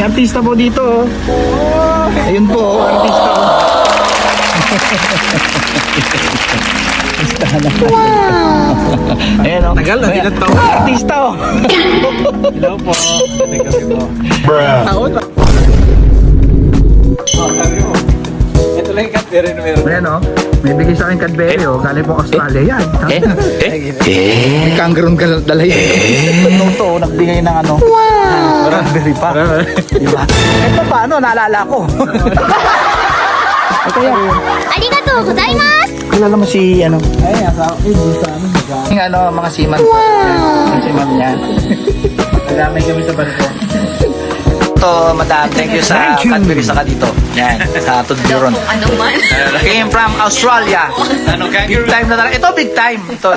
artista po dito. Ayun po, artista. Wow! Ayan o. Tagal na, ilang taon. Artista o. Hello po. Teka po. Taon ba? Sabi mo. Ito lang yung Cadbury na meron. Ayan o. May bigay sa akin Cadbury o. Galing po Australia yan. May kangaroo dala yan. Nung to, nagbigay ng ano. Wow! Cadbury pa. Diba? Kahit pa paano, naalala ko. Ito yan. Arigatou gozaimasu! Kilala mo si ano? Ay, asawa ko yung sa ano. Yung ano, mga seaman. Wow! Yung seaman niya. Nadamay kami sa barko. Ito, madam, thank you sa Cadbury saka dito. Yan, sa Tudburon. Ano man? Came from Australia. Ano, Big time na talaga. Ito, big time. Ito.